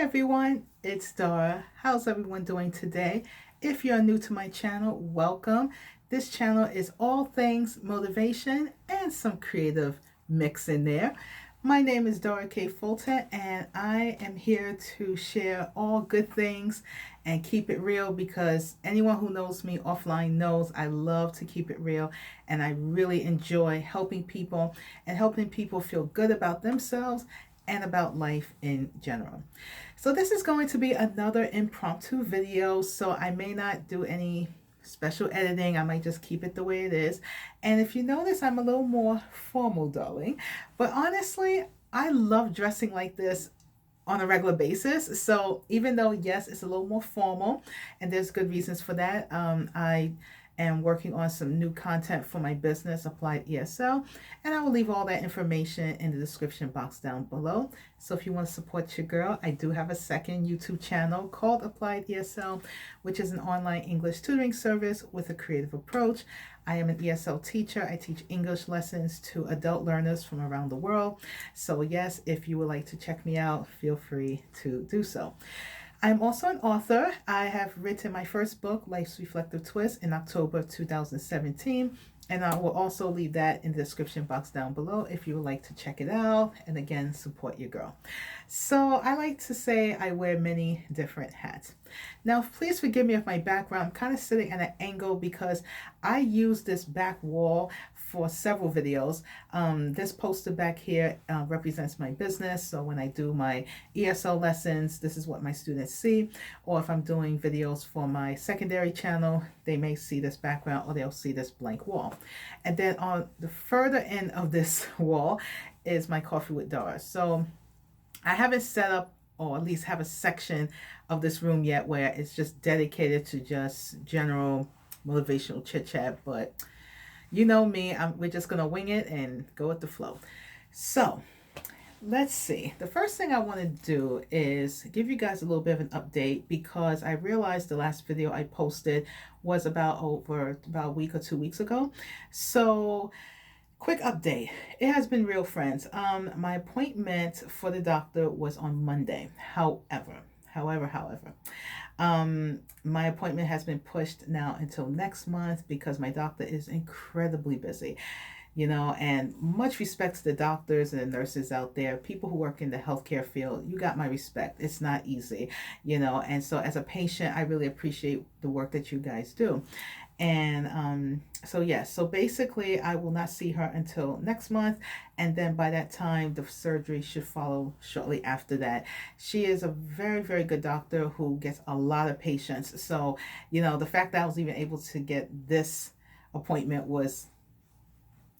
everyone, it's Dara. How's everyone doing today? If you're new to my channel, welcome. This channel is all things motivation and some creative mix in there. My name is Dara K. Fulton, and I am here to share all good things and keep it real because anyone who knows me offline knows I love to keep it real and I really enjoy helping people and helping people feel good about themselves and about life in general. So this is going to be another impromptu video, so I may not do any special editing. I might just keep it the way it is. And if you notice, I'm a little more formal, darling. But honestly, I love dressing like this on a regular basis. So even though, yes, it's a little more formal and there's good reasons for that, I am working on some new content for my business, Applied ESL, and I will leave all that information in the description box down below. So if you want to support your girl, I do have a second YouTube channel called Applied ESL, which is an online English tutoring service with a creative approach. I am an ESL teacher. I teach English lessons to adult learners from around the world. So yes, if you would like to check me out, feel free to do so. I'm also an author. I have written my first book, Life's Reflective Twist, in October 2017. And I will also leave that in the description box down below if you would like to check it out. And again, support your girl. So I like to say I wear many different hats. Now, please forgive me if my background, I'm kind of sitting at an angle because I use this back wall for several videos. This poster back here represents my business. So when I do my ESL lessons, this is what my students see. Or if I'm doing videos for my secondary channel, they may see this background or they'll see this blank wall. And then on the further end of this wall is my Coffee with Dara. So I haven't set up or at least have a section of this room yet where it's just dedicated to just general motivational chit chat, but you know me, we're just gonna wing it and go with the flow. So let's see. The first thing I want to do is give you guys a little bit of an update because I realized the last video I posted was about a week or 2 weeks ago. So quick update. It has been real, friends. My appointment for the doctor was on Monday. However, my appointment has been pushed now until next month because my doctor is incredibly busy, you know, and much respect to the doctors and the nurses out there, people who work in the healthcare field. You got my respect. It's not easy, you know, and so as a patient, I really appreciate the work that you guys do. And so yes, so basically I will not see her until next month, and then by that time the surgery should follow shortly after that. She is a very, very good doctor who gets a lot of patients. So, you know, the fact that I was even able to get this appointment was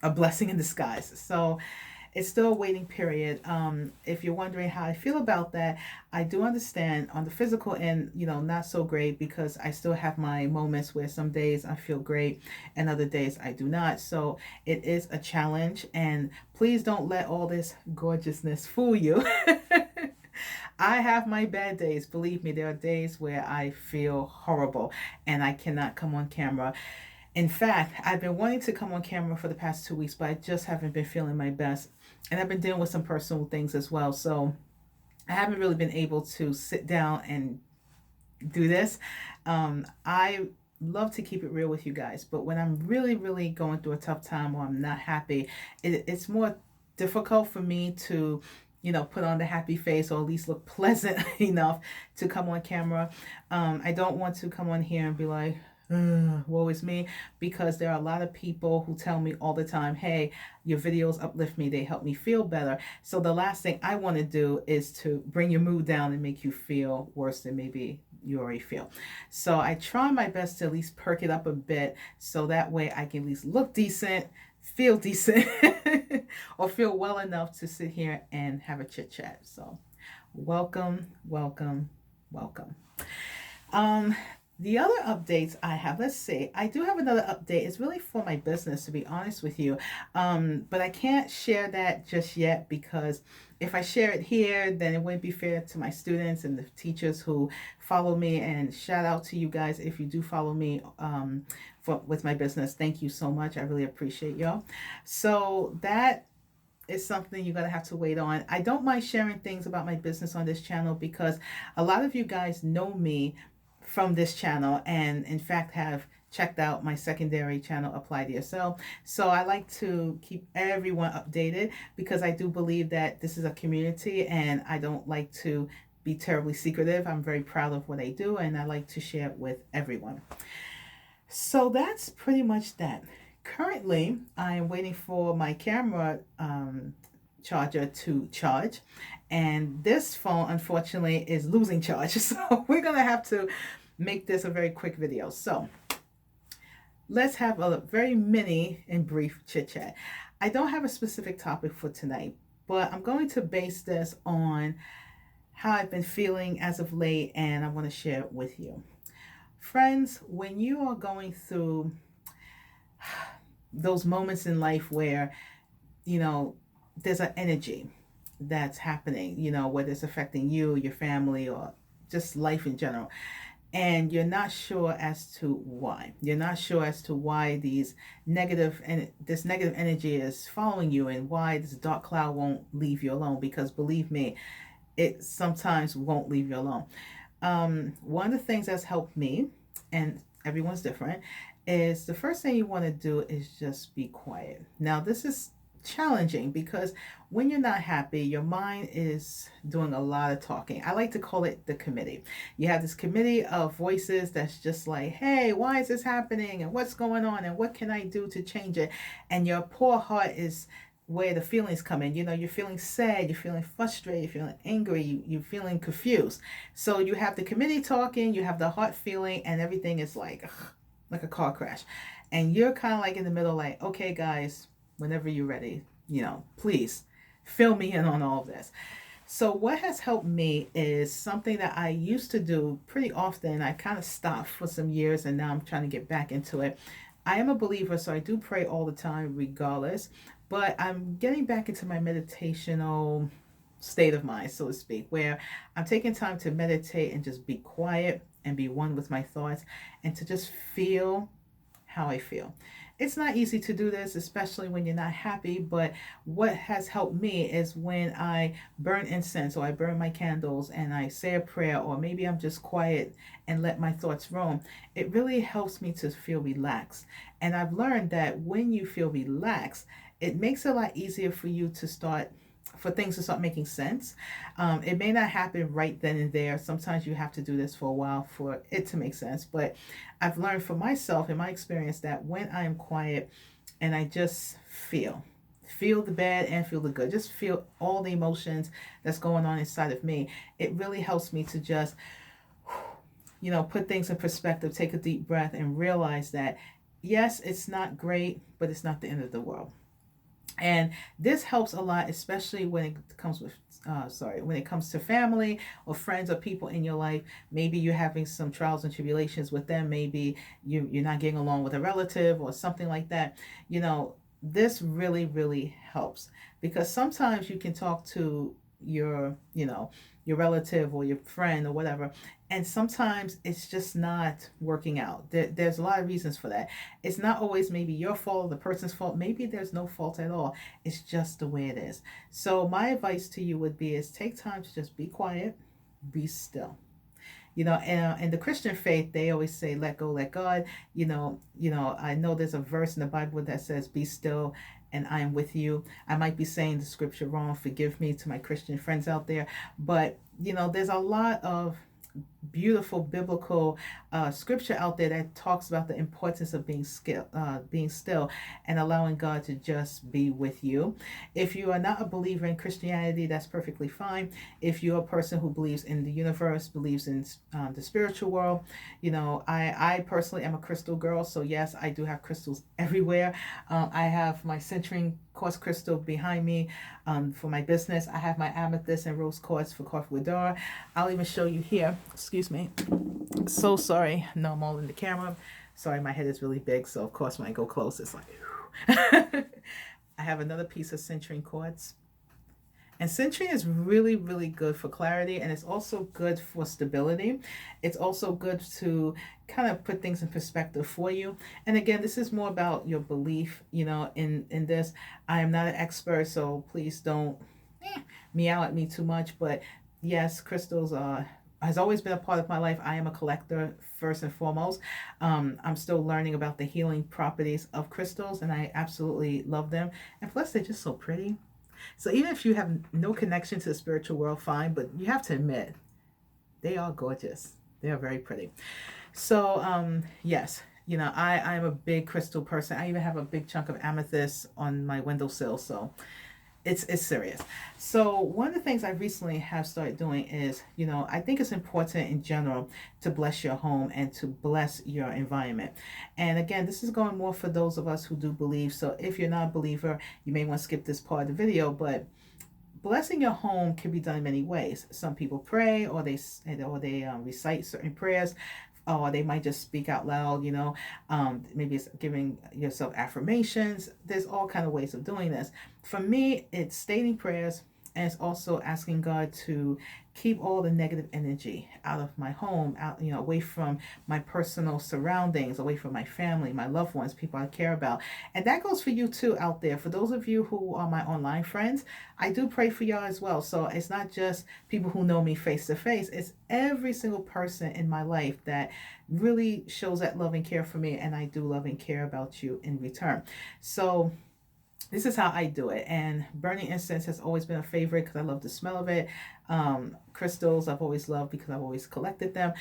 a blessing in disguise. So it's still a waiting period. If you're wondering how I feel about that, I do understand on the physical end, you know, not so great because I still have my moments where some days I feel great and other days I do not. So it is a challenge, and please don't let all this gorgeousness fool you. I have my bad days. Believe me, there are days where I feel horrible and I cannot come on camera. In fact, I've been wanting to come on camera for the past 2 weeks, but I just haven't been feeling my best. And I've been dealing with some personal things as well. So I haven't really been able to sit down and do this. I love to keep it real with you guys. But when I'm really, really going through a tough time or I'm not happy, it's more difficult for me to, you know, put on the happy face or at least look pleasant enough to come on camera. I don't want to come on here and be like, woe is me, because there are a lot of people who tell me all the time, hey, your videos uplift me, they help me feel better. So the last thing I want to do is to bring your mood down and make you feel worse than maybe you already feel. So I try my best to at least perk it up a bit so that way I can at least look decent, feel decent, or feel well enough to sit here and have a chit chat. So welcome, welcome, welcome. The other updates I have, let's see, I do have another update. It's really for my business, to be honest with you. But I can't share that just yet because if I share it here, then it wouldn't be fair to my students and the teachers who follow me. And shout out to you guys if you do follow me with my business. Thank you so much. I really appreciate y'all. So that is something you're going to have to wait on. I don't mind sharing things about my business on this channel because a lot of you guys know me from this channel and in fact have checked out my secondary channel, Apply to Yourself. So I like to keep everyone updated because I do believe that this is a community and I don't like to be terribly secretive. I'm very proud of what I do and I like to share it with everyone. So that's pretty much that. Currently, I am waiting for my camera charger to charge, and this phone unfortunately is losing charge. So we're gonna have to make this a very quick video. So let's have a very mini and brief chit chat. I don't have a specific topic for tonight, but I'm going to base this on how I've been feeling as of late, and I want to share it with you. Friends, when you are going through those moments in life where, there's an energy that's happening, whether it's affecting you, your family, or just life in general, and you're not sure as to why. You're not sure as to why this negative energy is following you and why this dark cloud won't leave you alone, because believe me, it sometimes won't leave you alone. One of the things that's helped me, and everyone's different, is the first thing you want to do is just be quiet. Now, this is challenging because when you're not happy, your mind is doing a lot of talking. I like to call it the committee. You have this committee of voices that's just like, hey, why is this happening? And what's going on? And what can I do to change it? And your poor heart is where the feelings come in. You're feeling sad, you're feeling frustrated, you're feeling angry, you're feeling confused. So you have the committee talking, you have the heart feeling, and everything is like a car crash. And you're kind of like in the middle, like, okay, guys, whenever you're ready, please fill me in on all of this. So what has helped me is something that I used to do pretty often. I kind of stopped for some years and now I'm trying to get back into it. I am a believer, so I do pray all the time regardless, but I'm getting back into my meditational state of mind, so to speak, where I'm taking time to meditate and just be quiet and be one with my thoughts and to just feel how I feel. It's not easy to do this, especially when you're not happy, but what has helped me is when I burn incense or I burn my candles and I say a prayer, or maybe I'm just quiet and let my thoughts roam. It really helps me to feel relaxed. And I've learned that when you feel relaxed, it makes it a lot easier for things to start making sense. It may not happen right then and there. Sometimes you have to do this for a while for it to make sense. But I've learned for myself in my experience that when I am quiet and I just feel the bad and feel the good, just feel all the emotions that's going on inside of me, it really helps me to just, put things in perspective, take a deep breath and realize that, yes, it's not great, but it's not the end of the world. And this helps a lot, especially when it comes to family or friends or people in your life. Maybe you're having some trials and tribulations with them. Maybe you're not getting along with a relative or something like that. This really, really helps, because sometimes you can talk to your relative or your friend or whatever, and sometimes it's just not working out. There's a lot of reasons for that. It's not always maybe your fault or the person's fault. Maybe there's no fault at all. It's just the way it is. So my advice to you would be is take time to just be quiet, be still. In the Christian faith, they always say, let go, let God. I know there's a verse in the Bible that says, be still and I am with you. I might be saying the scripture wrong. Forgive me to my Christian friends out there. But, there's a lot of beautiful biblical scripture out there that talks about the importance of being still and allowing God to just be with you. If you are not a believer in Christianity, that's perfectly fine. If you're a person who believes in the universe, believes in the spiritual world, I personally am a crystal girl, so yes, I do have crystals everywhere. I have my centering quartz crystal behind me for my business. I have my amethyst and rose quartz for Coffee with Dara. I'll even show you here. Excuse me. So sorry. No, I'm all in the camera. Sorry, my head is really big, so of course when I go close, it's like I have another piece of centering quartz, And citrine is really, really good for clarity, and it's also good for stability. It's also good to kind of put things in perspective for you. And again, this is more about your belief, in this. I am not an expert, so please don't meow at me too much. But yes, crystals are has always been a part of my life. I am a collector first and foremost. I'm still learning about the healing properties of crystals, and I absolutely love them. And plus, they're just so pretty. So even if you have no connection to the spiritual world, fine, but you have to admit, they are gorgeous. They are very pretty. So, yes, I'm a big crystal person. I even have a big chunk of amethyst on my windowsill. So it's serious. So one of the things I recently have started doing is, I think it's important in general to bless your home and to bless your environment. And again, this is going more for those of us who do believe. So if you're not a believer, you may want to skip this part of the video, but blessing your home can be done in many ways. Some people pray, or they recite certain prayers, or they might just speak out loud. Maybe it's giving yourself affirmations. There's all kind of ways of doing this. For me, it's stating prayers, and it's also asking God to keep all the negative energy out of my home, out, away from my personal surroundings, away from my family, my loved ones, people I care about. And that goes for you too out there. For those of you who are my online friends, I do pray for y'all as well. So it's not just people who know me face to face. It's every single person in my life that really shows that love and care for me. And I do love and care about you in return. So this is how I do it. And burning incense has always been a favorite because I love the smell of it. Crystals I've always loved because I've always collected them.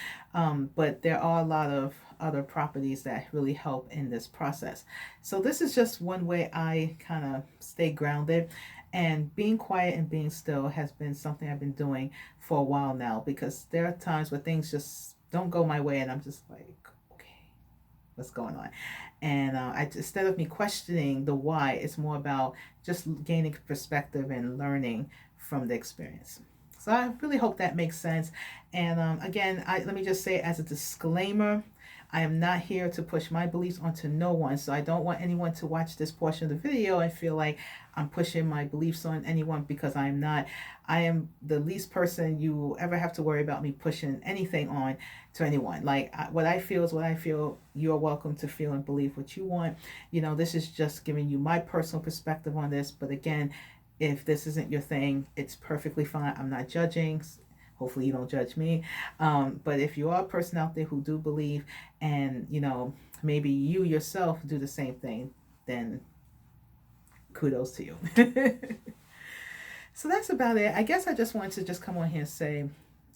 But there are a lot of other properties that really help in this process. So this is just one way I kind of stay grounded. And being quiet and being still has been something I've been doing for a while now, because there are times where things just don't go my way and I'm just like, what's going on. And instead of me questioning the why, it's more about just gaining perspective and learning from the experience. So I really hope that makes sense. And again, let me just say as a disclaimer, I am not here to push my beliefs onto no one. So I don't want anyone to watch this portion of the video and feel like I'm pushing my beliefs on anyone, because I am not. I am the least person you will ever have to worry about me pushing anything on to anyone. Like, what I feel is what I feel. You're welcome to feel and believe what you want. This is just giving you my personal perspective on this. But again, if this isn't your thing, it's perfectly fine. I'm not judging. Hopefully you don't judge me. But if you are a person out there who do believe, and maybe you yourself do the same thing, then kudos to you. So that's about it. I guess I just wanted to just come on here and say,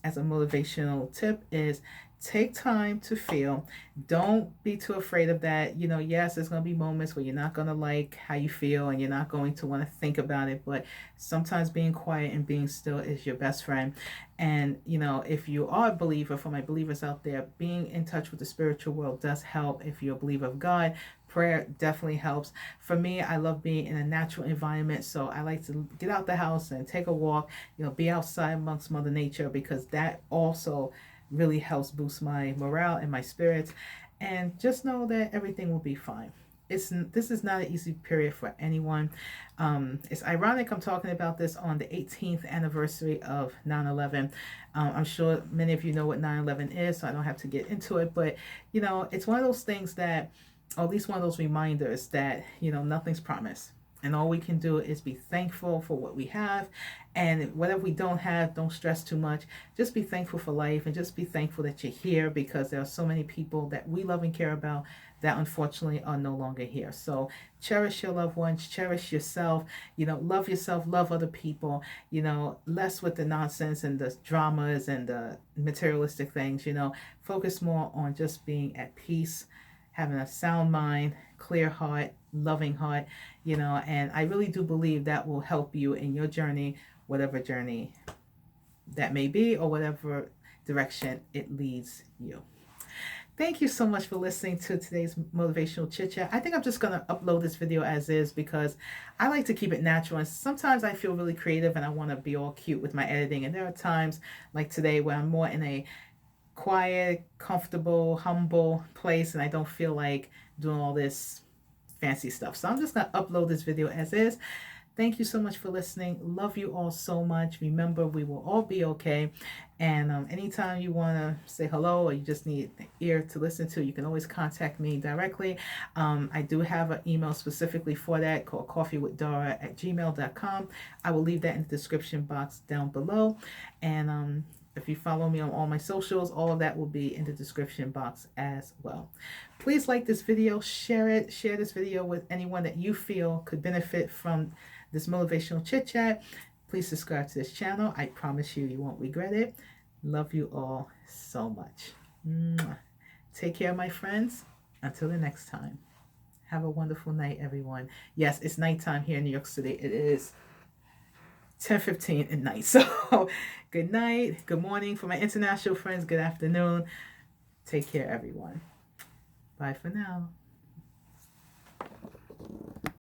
as a motivational tip, is take time to feel. Don't be too afraid of that. Yes, there's going to be moments where you're not going to like how you feel and you're not going to want to think about it. But sometimes being quiet and being still is your best friend. And, if you are a believer, for my believers out there, being in touch with the spiritual world does help. If you're a believer of God, prayer definitely helps. For me, I love being in a natural environment. So I like to get out the house and take a walk, be outside amongst Mother Nature, because that also really helps boost my morale and my spirits. And just know that everything will be fine. This is not an easy period for anyone. It's ironic I'm talking about this on the 18th anniversary of 9/11. I'm sure many of you know what 9/11 is, so I don't have to get into it. But, it's one of those things that, or at least one of those reminders that, nothing's promised. And all we can do is be thankful for what we have. And whatever we don't have, don't stress too much. Just be thankful for life, and just be thankful that you're here, because there are so many people that we love and care about that unfortunately are no longer here. So cherish your loved ones, cherish yourself, love yourself, love other people, less with the nonsense and the dramas and the materialistic things, focus more on just being at peace, having a sound mind, clear heart, loving heart, and I really do believe that will help you in your journey, whatever journey that may be, or whatever direction it leads you. Thank you so much for listening to today's motivational chit-chat. I think I'm just going to upload this video as is, because I like to keep it natural. And sometimes I feel really creative and I want to be all cute with my editing. And there are times like today where I'm more in a quiet, comfortable, humble place, and I don't feel like doing all this fancy stuff. So I'm just going to upload this video as is. Thank you so much for listening. Love you all so much. Remember, we will all be okay. And anytime you want to say hello or you just need an ear to listen to, you can always contact me directly. I do have an email specifically for that called coffeewithdara@gmail.com. I will leave that in the description box down below. And if you follow me on all my socials, all of that will be in the description box as well. Please like this video, share it, share this video with anyone that you feel could benefit from this motivational chit chat. Please subscribe to this channel. I promise you, you won't regret it. Love you all so much. Mwah. Take care, my friends. Until the next time. Have a wonderful night, everyone. Yes, it's nighttime here in New York City. It is 10:15 at night. So good night, good morning for my international friends. Good afternoon. Take care, everyone. Bye for now.